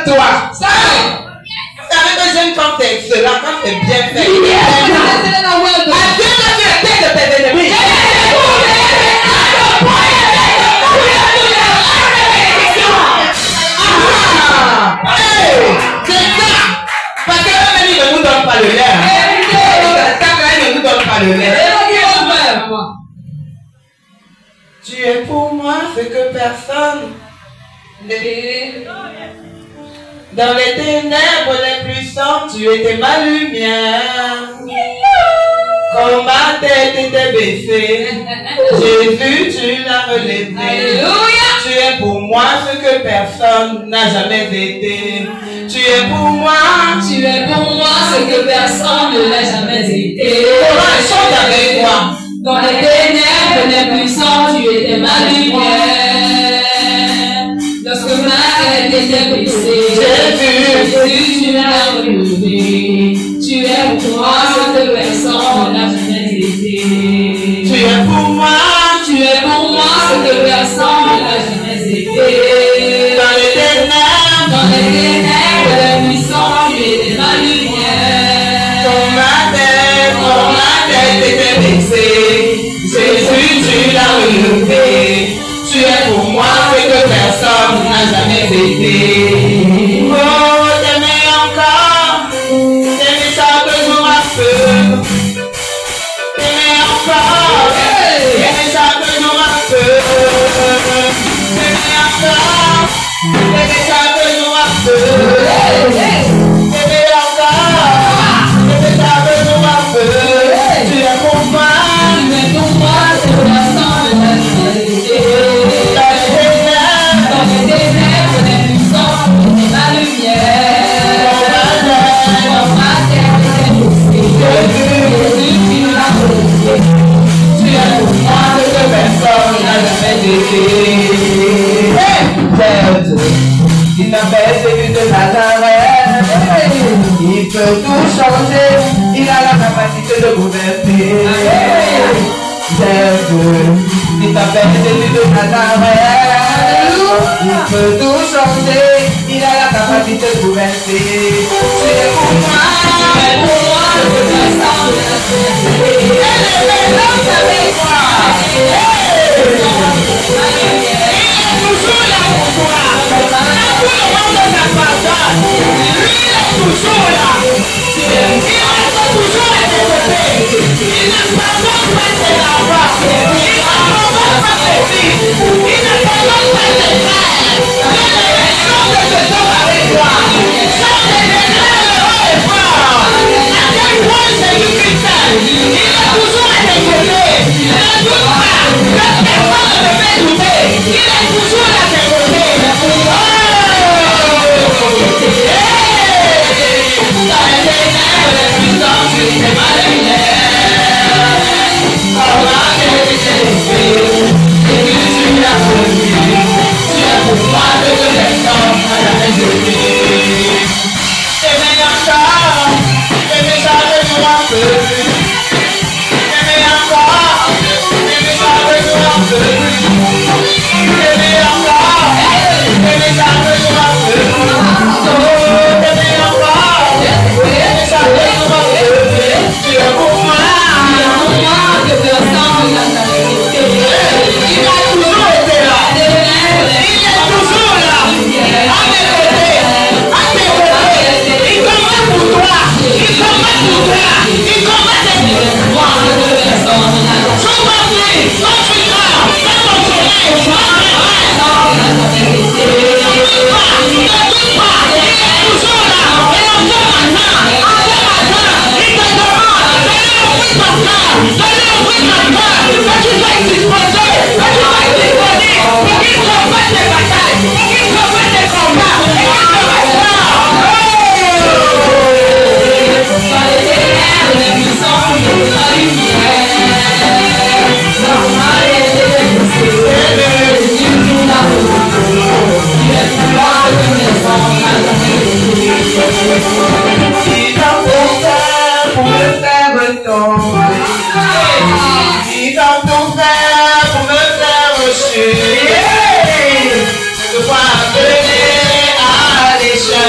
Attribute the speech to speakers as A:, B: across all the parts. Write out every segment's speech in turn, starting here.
A: toi. Vous savez que j'aime quand t'es excellent, quand t'es bien fait. Adieu la fierté de tes ennemis. C'est ça. Parce que même il ne nous donne pas le lait. Il ne nous donne pas le lait. Tu es pour moi ce que personne n'est. Dans les ténèbres les plus sombres, tu étais ma lumière. Quand ma tête était baissée, Jésus, tu l'as relevé. Alléluia. Tu es pour moi ce que personne n'a jamais été. Tu es pour moi.
B: Tu es pour moi ce que personne ne l'a jamais été.
A: Comment chante avec moi?
B: Dans les ténèbres les plus sombres, tu étais ma lumière. Lorsque ma tête était baissée, Jésus, tu l'as relevé. Tu es pour moi ce que personne n'a jamais été.
A: Tu es pour moi.
B: Tu es pour moi ce que personne n'a jamais été.
A: Dans les ténèbres
B: les plus sombres, tu étais ma lumière.
A: Quand ma tête était baissée, Jésus, tu l'as relevé. Tu es pour moi ce que personne n'a jamais été. Oh, t'aimer encore, t'aimer chaque jour à feu. T'aimer encore, t'aimer chaque jour à feu. T'aimer encore, t'aimer chaque jour à feu. T'aimer encore, t'aimer chaque jour à feu. Tu es pour moi,
B: c'est pour l'instant de ta fidélité. Dans les ténèbres les plus sombres, tu es ma lumière. Quand ma tête était baissée, Jésus, tu l'as relevé. Tu es pour moi ce que personne n'a jamais été.
A: Il t'appelle celui de Nazareth. Il peut tout changer. Il a la capacité de gouverner. Il t'appelle celui de Nazareth. Il peut tout changer. Il a la capacité de gouverner. Tu es pour moi.
B: Tu es pour moi ce que personne n'a jamais été.
A: Toujours là pour toi. Dans tout le monde de ta personne. Lui, il est toujours là. Il reste toujours à tes côtés. Il n'abandonne pas tes enfants. Il n'abandonne pas tes fils. Il n'abandonne pas tes frères. Chante de ce jour avec toi. Chante de heureux et fort. À quel point Jésus-Christ, il est toujours à tes côtés. Ne doute pas. Personne ne te fait douter. Il est toujours à tes côtés. Dans les ténèbres les plus sombres, tu es ma lumière. Quand ma tête était baissée, Jésus, tu l'as relevé. Tu es pour moi ce que personne n'a jamais été. T'aimer encore, t'aimer chaque jour un peu. T'aimer encore, t'aimer chaque jour un peu. T'aimer encore, t'aimer chaque jour un peu. T'aimer encore, t'aimer chaque jour un peu. Tu es pour moi.
B: que personne n'a jamais été.
A: Il a toujours été là. Il est toujours là. À tes côtés. À tes côtés. Il combat pour toi. Il combat pour toi. Il combat tes
B: Moi, que personne n'a
A: Sois-lui. Sois-lui-toi. Fais ton soleil.
B: jamais été.
A: Ne doute pas. Il est toujours là. Et encore maintenant. Il te demande. Donne-lui le fruit de ton cœur. Donne-lui le fruit de ton cœur. Que tu sois disposé. Que tu sois disponible. Pour qu'il combatte tes batailles. Pour qu'il combatte tes combats. Et qu'il te restaure.
B: Dans les ténèbres les plus sombres, tu es ma lumière. Quand ma tête était baissée, Jésus, tu l'as relevé. Tu es pour moi ce que personne n'a jamais été.
A: Il dans ton cœur pour me faire tomber. Il dans ton cœur pour me faire chuter. Je te vois appeler à l'échec.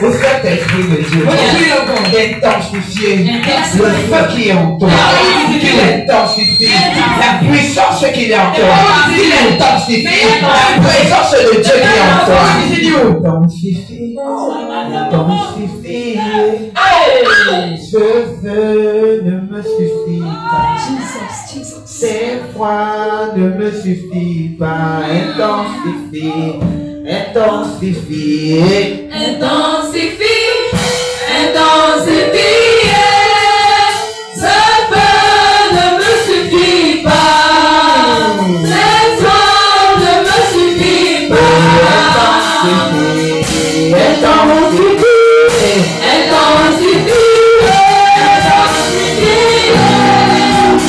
A: Au Saint-Esprit de Dieu, intensifier le feu qui est en toi, qu'il intensifie la puissance qui est en toi, qu'il intensifie la présence de Dieu qui est en toi. Intensifie, intensifie, ce feu ne me suffit pas, ces froids ne me suffit pas, intensifie. Intensifie,
B: intensifie, intensifie. Ce feu ne me suffit pas. Ces soins ne me suffit pas.
A: intensifie, intensifie,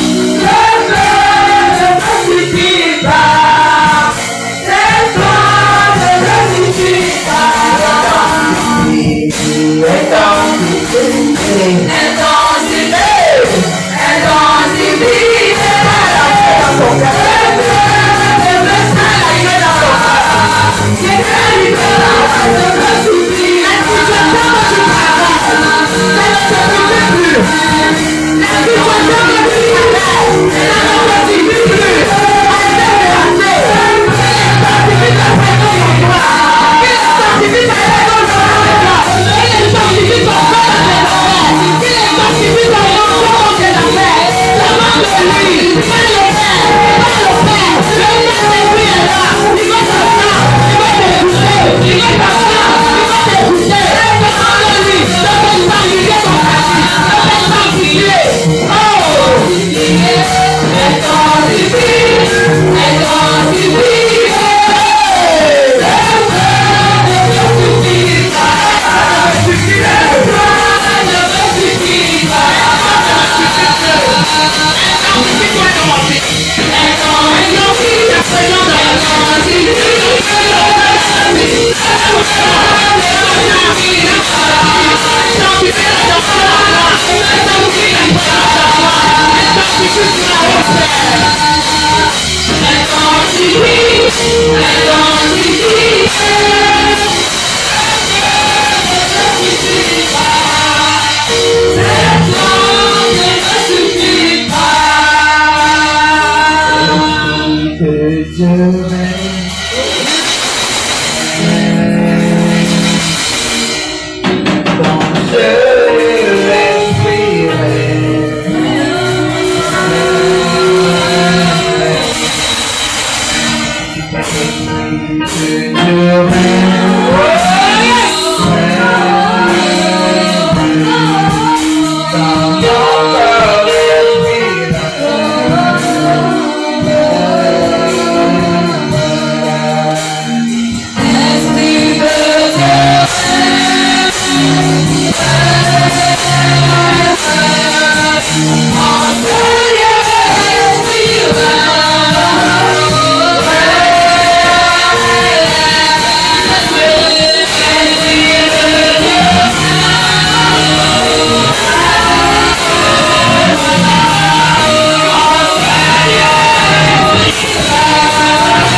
B: Intensifie.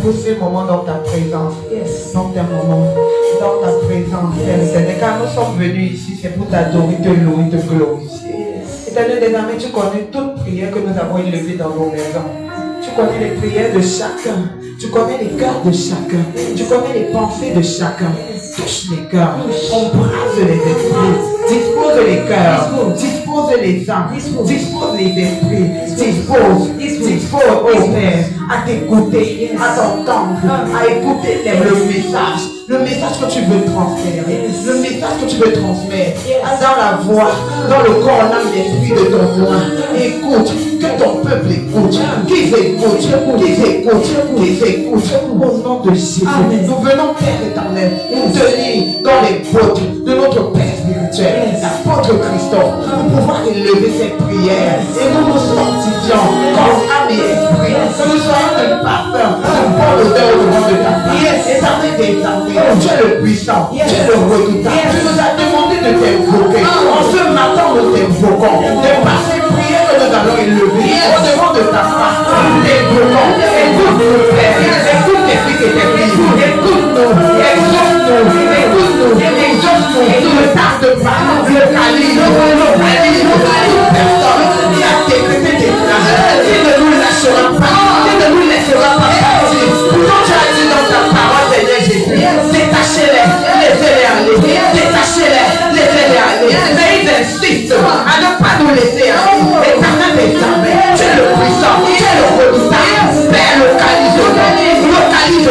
A: Pour ces moments dans ta présence, dans tes moments, dans ta présence, Seigneur, car nous sommes venus ici, c'est pour t'adorer, te louer, te glorifier. Éternel, désormais, tu connais toute prière que nous avons élevée dans nos maisons. Tu connais les prières de chacun. Tu connais les cœurs de chacun. Tu connais les pensées de chacun. Touche les cœurs. Embrasse les esprits. Dispose les cœurs. Dispose les âmes. Dispose les esprits. Dispose, oh Père. à t'écouter, à t'entendre, à écouter le message que tu veux transférer, le message que tu veux transmettre dans la voix, dans le corps, l'âme, l'esprit de ton roi. Écoute, que ton peuple écoute, qu'ils écoutent, au nom de Jésus. Nous venons, Père éternel, nous tenir dans les bottes de notre Père spirituel, l'apôtre Christophe, pour pouvoir élever ses prières et nous nous sanctifions corps, âme et esprit, que nous soyons de parfum, de bon odeur devant de ta face. Éternel d'éternel, tu es le puissant, tu es le redoutable. Tu nous as demandé de t'invoquer. En ce matin, nous t'invoquons, de passer prière que nous allons élever au devant de ta face. Nous t'invoquons. Écoute-nous, Père, écoute tes fils et tes filles, écoute-nous, exauce-nous, ne tarde pas, localise toute personne qui a décrété tes plans, qui ne nous lâchera pas, qui ne nous laissera pas partir. Quand tu as dit dans ta parole, Seigneur Jésus, détachez-les, laissez-les aller, détachez-les, laissez-les aller. Mais ils insistent à ne pas nous laisser aller. Éternel, tu es le puissant, tu es le redoutable. Père, localise-le,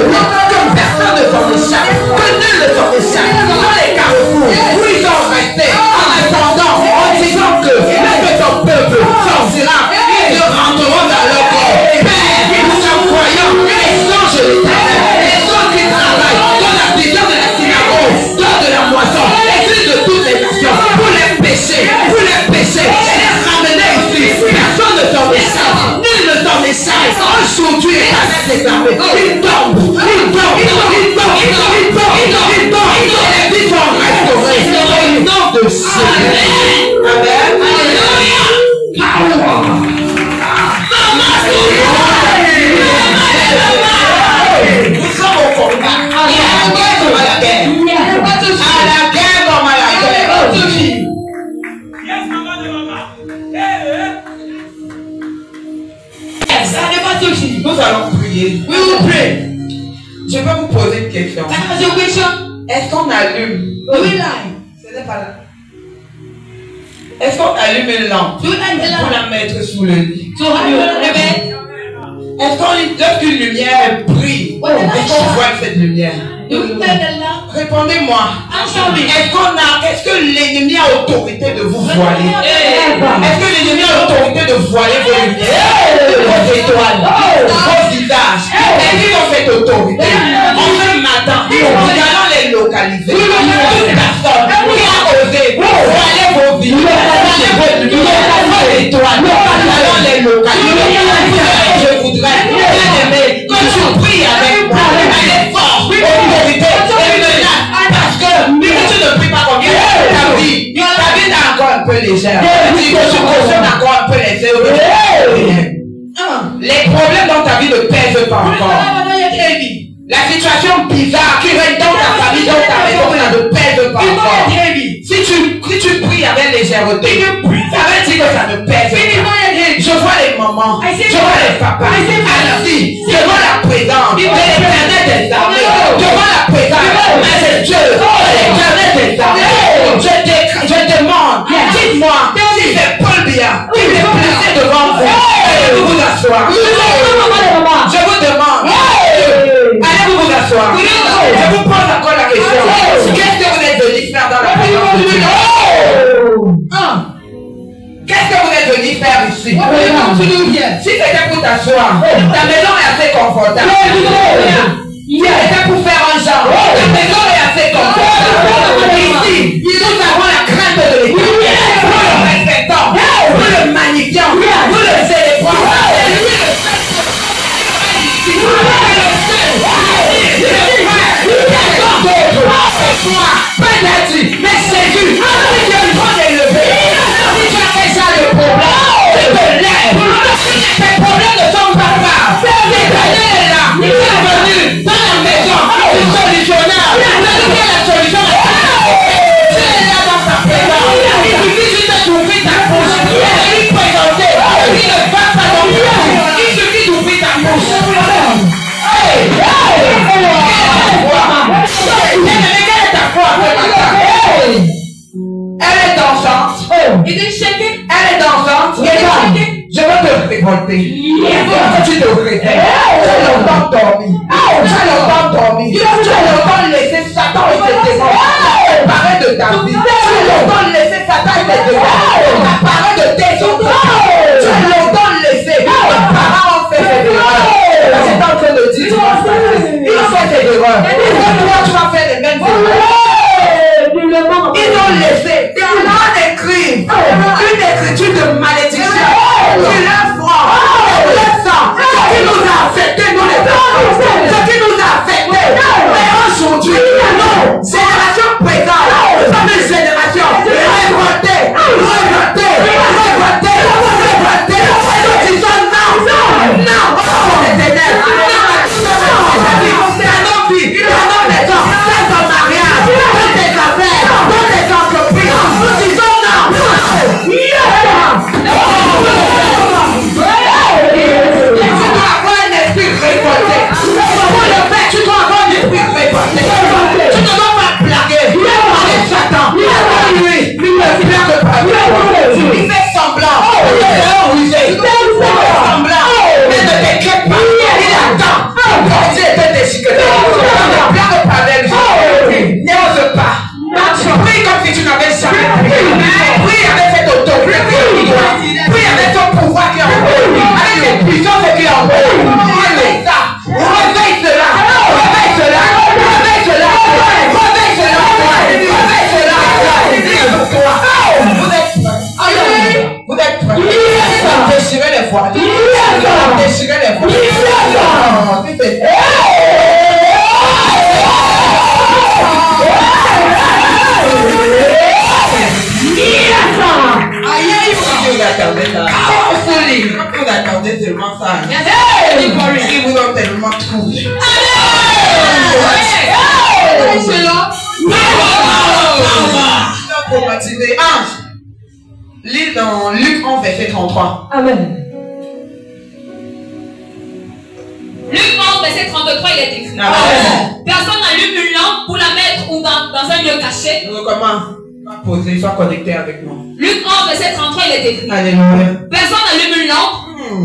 A: que personne ne s'en échappe, que nul ne s'en échappe. Dans les carrefours où ils ont resté, en attendant, en disant que ton peuple sortira, ils rentreront dans leur corps. Père, nous sommes croyants, échange l'éternel, échange qui travaille dans la vision de la synagogue, dans de la moisson, église de toutes les nations, pour les péchés, et les ramener ici. Personne ne s'en échappe, nul ne s'en échappe. Aujourd'hui, il tombe, les vies sont restaurées au nom de Jésus. Amen. Nous sommes au combat. À la guerre comme à la guerre. À la guerre comme à la guerre. Nous allons prier.
B: We will pray.
A: Je vais vous poser une question. Est-ce qu'on allume? Ce n'est pas là. Est-ce qu'on allume une lampe pour la mettre sous le lit? Est-ce lorsqu'une lumière brille, est-ce qu'on voit cette lumière? Répondez-moi. Est-ce que l'ennemi a autorité de vous voiler? Est-ce que l'ennemi a autorité de voiler vos lumières, vos étoiles, vos visages? Est-ce qu'ils ont cette autorité? En ce matin, nous allons les localiser. Toute personne qui a osé voiler vos vies, voiler vos lumières, vos étoiles, nous allons les localiser. Je voudrais, bien aimé, que tu pries avec moi. Elle est forte, autorité. Parce que tu ne pries pas comme ta vie est encore un peu légère. Si tu consommes encore un peu légère, les problèmes dans ta vie ne pèsent pas encore. La situation bizarre qui règne dans ta famille, dans ta maison, ça ne pèse pas encore. Si tu pries avec légèreté, ça veut dire que ça ne pèse pas. Je vois les mamans, je vois les papas assis devant la présence de l'Éternel des armées, devant la présence majestueuse de l'Éternel des armées. Je demande, dites-moi, si c'est Paul Biya qui s'est placé devant vous, allez-vous vous asseoir? Je vous demande, allez-vous vous asseoir? Je vous pose encore la question, qu'est-ce que vous êtes venu faire dans la présence de Dieu? Qu'est-ce que vous êtes venu faire ici? Si c'était pour t'asseoir, ta maison est assez confortable. Si c'était pour faire un genre, ta maison est assez confortable. Ici, nous avons la crainte de l'Éternel. Nous le respectons, nous le magnifions, nous le célébrons. Mais c'est Jésus, si tu es trop élevé, si tu as déjà le problème, tu te lèves. Tes problèmes ne sont pas graves. L'Éternel est là, il est venu dans la maison du solutionneur. Quelle est la solution? Tu es là dans sa présence. Il suffit juste de t'ouvrir ta bouche et lui présenter. Il ne va pas non plus. Il suffit d'ouvrir ta bouche. Elle est dansante. Elle est dansante. Je veux te révolté. Tu te réveilles. Tu as longtemps dormi. Tu as longtemps dormi. Tu as longtemps laissé Satan et tes démons s'emparer de ta vie. Tu as longtemps laissé Satan et tes démons s'emparer de tes enfants. Tu as longtemps laissé. Tes parents ont fait des erreurs. C'est en train de dire, ils ont fait des erreurs. Et toi, tu vas faire les mêmes erreurs. Ils ont laissé. Ils ont écrit une écriture de malédiction sur leur front, leur sang, ce qui nous a affectés, nous les enfants, ce qui nous a affectés. Mais aujourd'hui, non, génération présente, famille génération, révoltée, révoltée, révoltée, révoltée. Et nous disons non, non, c'est ténèbres, c'est un homme vie, un homme des gens, c'est ton mariage, dans tes affaires, dans tes entreprises. Nous disons non. Tu dois avoir un esprit révolté. Pour le faire, tu dois avoir un esprit révolté. Tu ne dois pas blaguer. Avec Satan. Lui, il ne blague pas. Il fait semblant. Il est rusé. Il fait semblant. Mais ne t'inquiète pas. Il attend. Quand Dieu était déchiqueté. Ne blague pas avec lui. N'ose pas. Prie comme si tu n'avais jamais pris. Prie avec cette autorité. Prie avec ton pouvoir qui est en vous. Avec les puissances qui est en vous. Réveille ça. Réveille cela. Réveille cela. Réveille cela. Réveille cela. Réveille cela. Vous êtes prêts. Vous êtes prêts. Déchirez les voiles. Déchirez les voiles. Vous attendez tellement ça. Ils vous ont tellement trouvé. Pour motiver, ange. Lis dans Luc 11, verset 33.
B: Amen.
C: Luc 11, verset 33, il est écrit. Personne n'allume une lampe pour la mettre ou dans un lieu caché.
A: Comment? Poser, sois connecté avec moi.
C: Luc 11, verset 33, il est écrit.
A: Alléluia.
C: Personne n'allume une lampe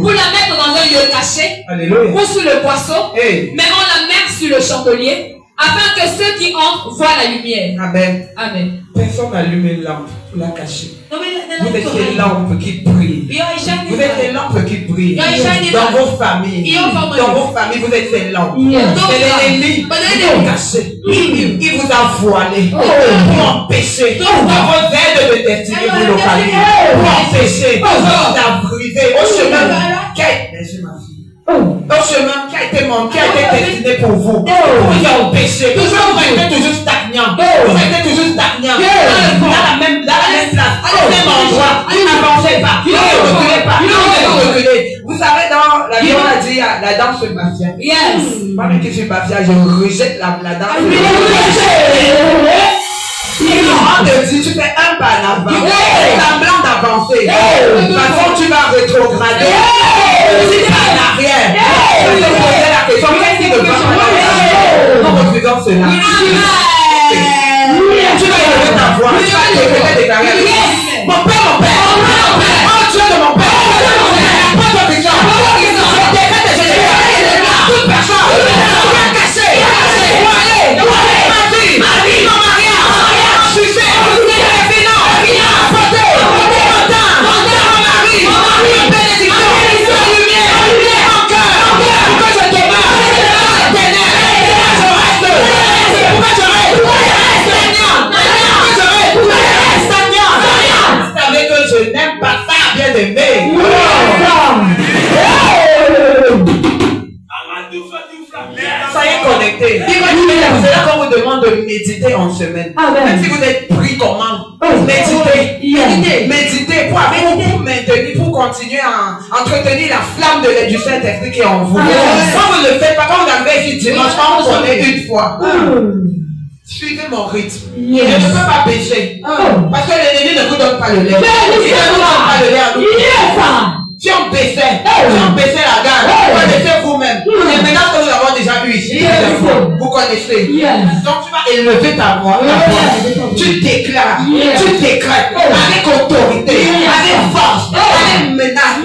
C: pour la mettre dans un lieu caché.
A: Alléluia.
C: Ou sous le poisson.
A: Hey.
C: Mais on la met sur le chandelier afin que ceux qui entrent voient la lumière.
A: Amen.
C: Amen.
A: Personne n'allume une lampe pour la cacher. Vous êtes
C: Vous
A: des lampes qui brillent. Vous êtes des lampes qui brillent. Dans vos familles. Dans vos familles, vous êtes ces lampes. Et l'ennemi, il vous cache. Il vous a voilé. Pour empêcher. Dans vos aides de destinée, vous localisez. Pour empêcher. Vous a brisé. Au chemin. Merci ma fille. Au chemin qui a été montré, qui a été destiné pour vous. Vous y empêchez. Vous êtes toujours stagnant. Vous êtes toujours stagnant. Dans la même place. Au même endroit. Vous n'avancez pas. Vous ne reculez pas. Vous reculez. Vous savez, dans la Bible, on a dit la danse mafia.
C: Yes.
A: Moi, même qui suis mafia, je rejette la danse. On te dit, tu fais un pas en avant. Semblant d'avancer. De toute façon, tu vas rétrograder. Tu vas en arrière. Je te posais la question, qu'est-ce qui ne va pas en refusant cela? Tu vas élever ta voix. Tu vas élever tes carrières. Mon père, mon père. Oh Dieu de mon père. Pas de question. Je défais tes générations. Toute personne. Caché. Ma vie. Mon mariage. Succès. Les finances. Santé. Mon mari. Bénédiction. Lumière. Mon cœur. Pourquoi je te bats? Pourquoi je reste? Vous savez que je n'aime pas ça, bien aimé. Soyez connectés. C'est là qu'on vous demande de méditer en semaine. Même si vous êtes pris comment, méditez. Méditez pour maintenir, pour continuer à entretenir la flamme du Saint-Esprit qui est en vous. Quand vous ne le faites pas, quand vous arrivez ici dimanche, on connaît une fois. Suivez mon rythme. Je ne peux pas pécher. Parce que l'ennemi ne vous donne pas le lait. Il ne vous donne pas le lait à nous. Si on baissait la garde, vous connaissez vous-même. Et maintenant que nous avons déjà vu ici, vous connaissez. Donc tu vas élever ta voix. Tu déclares, tu décrètes avec autorité, avec force, avec menace.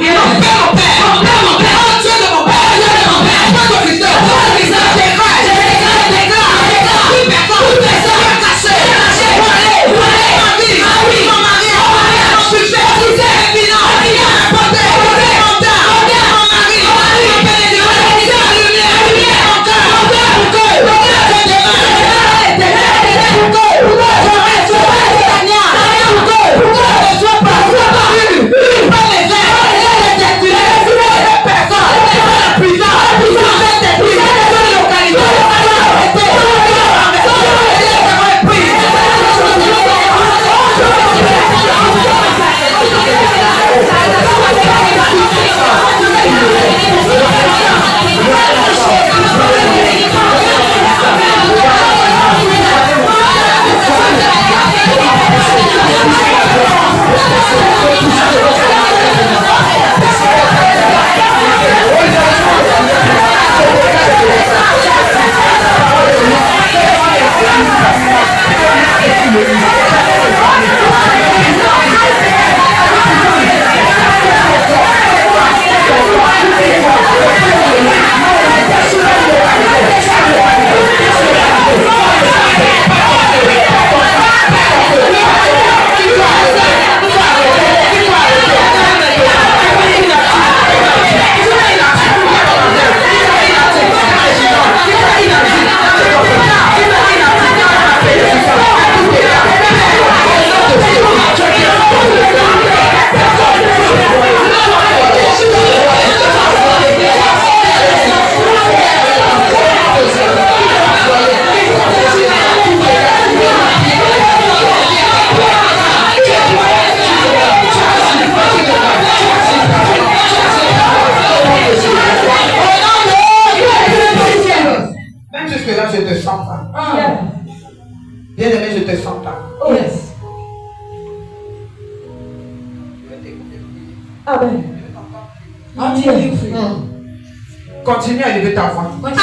A: Continue à élever ta voix.
B: Mon père, mon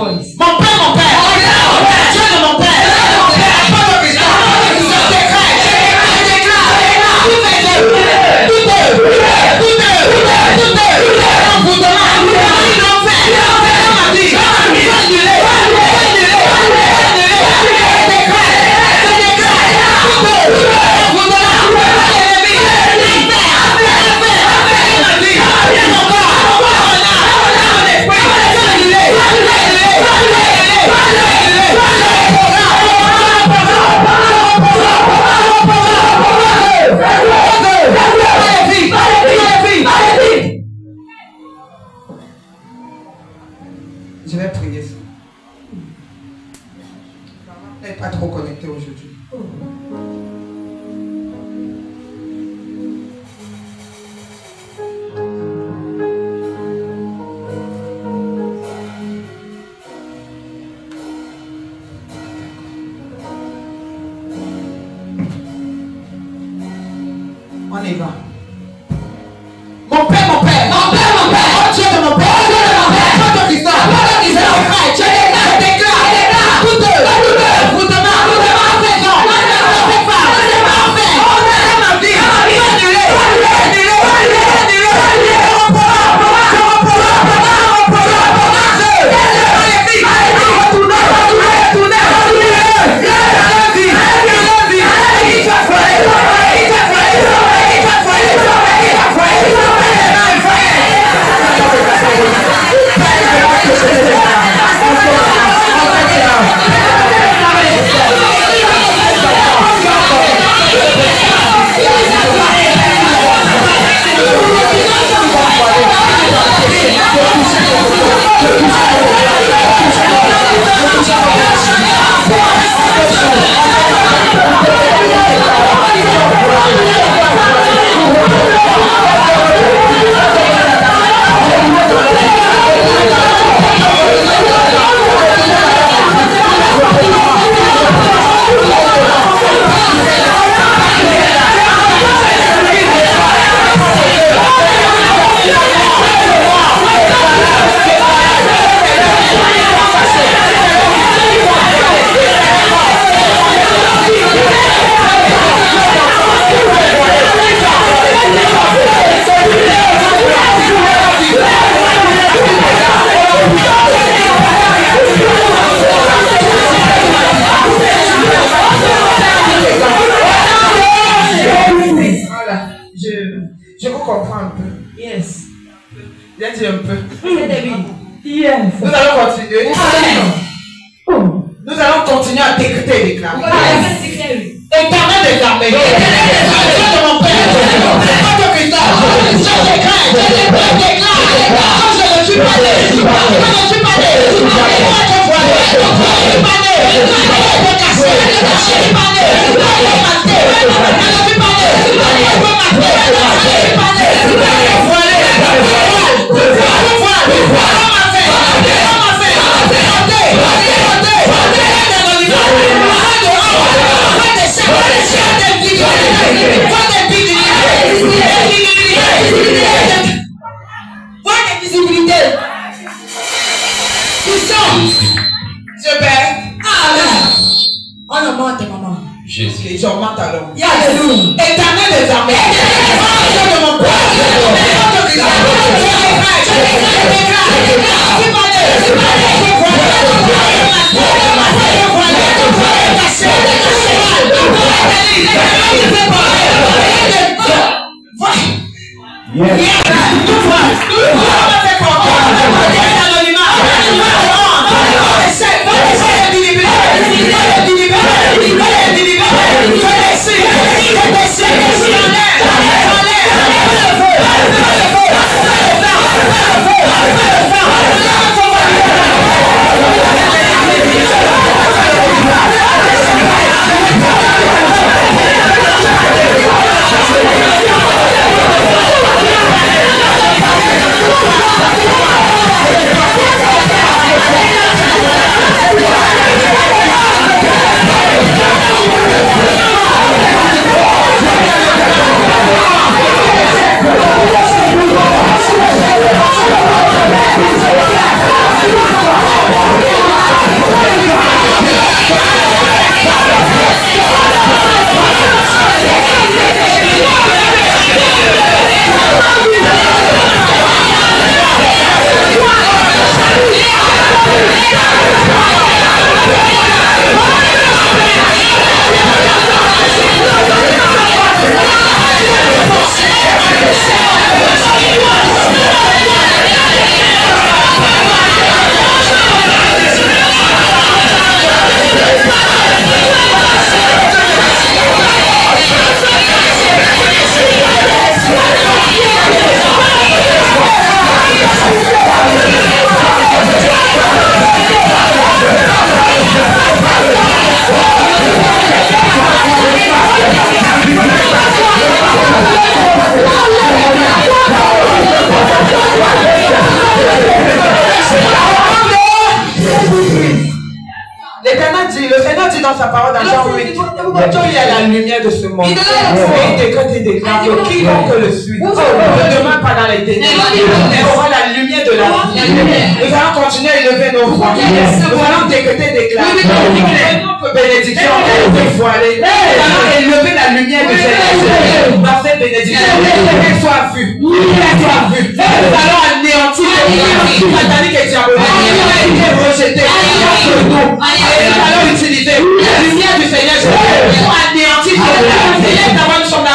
B: père.
A: Dieu de mon père. Je vais prier ça. Elle n'est pas trop connectée aujourd'hui. On y va. Mon père, mon père. Mon père, mon père. Oh Dieu de mon père. Oh Dieu de mon père. Votre Christophe. Votre Christophe. Je déclare. Toutes deux. Vous demandez. Présent. Faites pas. Parfait. Dans ma vie. Annulé. Retournez.
B: Yes.
A: Nous allons continuer. Nous allons continuer à décréter et déclarer. Éternel des armées. Dieu de mon Père. Je déclare. Je ne suis pas né. Je ne suis pas né. Dieu Père. Amen. On augmente maman. Jésus. J'augmente alors. Éternel des armées. Dieu de mon Père. Dans sa parole dans Jean 8, il y a la lumière de ce monde. Il décrète et déclare que quiconque le suit ne demeure pas dans les ténèbres, mais aura la lumière de la vie. Nous allons continuer à élever nos voix. Nous allons décréter et déclarer notre bénédiction est dévoilée. Nous allons élever la lumière de cette dans cette bénédiction. Qu'elle soit vue. Qu'elle soit vue. Nous allons anéantir les sataniques et diaboliques qui ont été rejetés. Nous allons utiliser la lumière du Seigneur pour anéantir les ténèbres qui sont dans la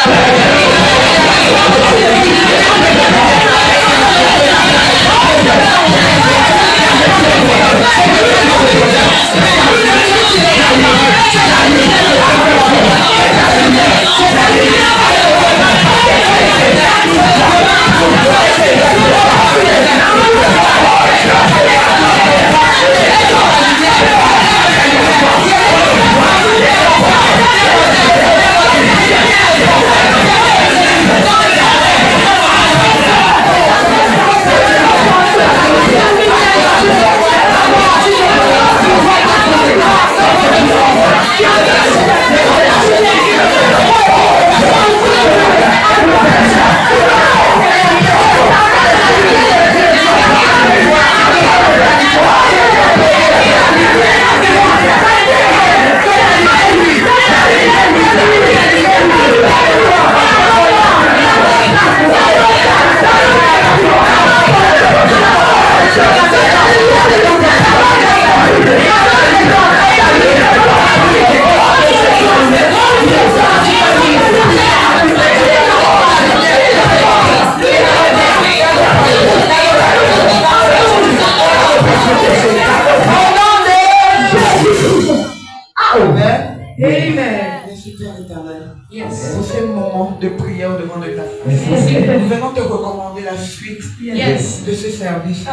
A: Merci Père éternel. Pour ce moment de prière devant le table. Nous venons te recommander la suite de ce service.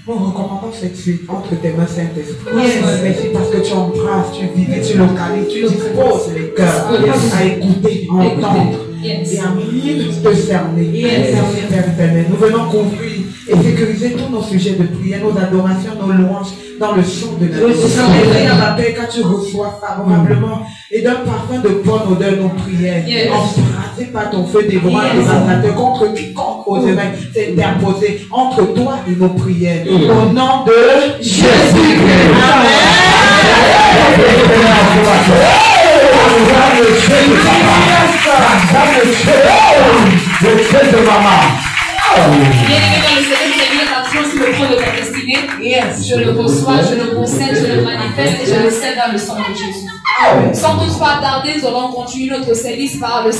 A: Nous recommandons cette suite entre tes mains, Saint-Esprit. Merci parce que tu embrasses, tu visites, tu localises, tu disposes les cœurs à écouter, à entendre et à mieux te cerner. Merci Père éternel. Nous venons couvrir et sécuriser tous nos sujets de prière, nos adorations, nos louanges dans le son de la paix quand tu reçois favorablement et d'un parfum de bonne odeur nos prières, embrassées par ton feu dévorant dévastateur contre quiconque oserait s'interposer entre toi et nos prières. Au nom de Jésus. Amen.
C: Bien-aimé dans le Seigneur, Seigneur, attention sur le trône de ta destinée. Je le reçois, je le possède, je le manifeste et je le cède dans le sang de Jésus. Sans doute pas tarder, nous allons continuer notre service par le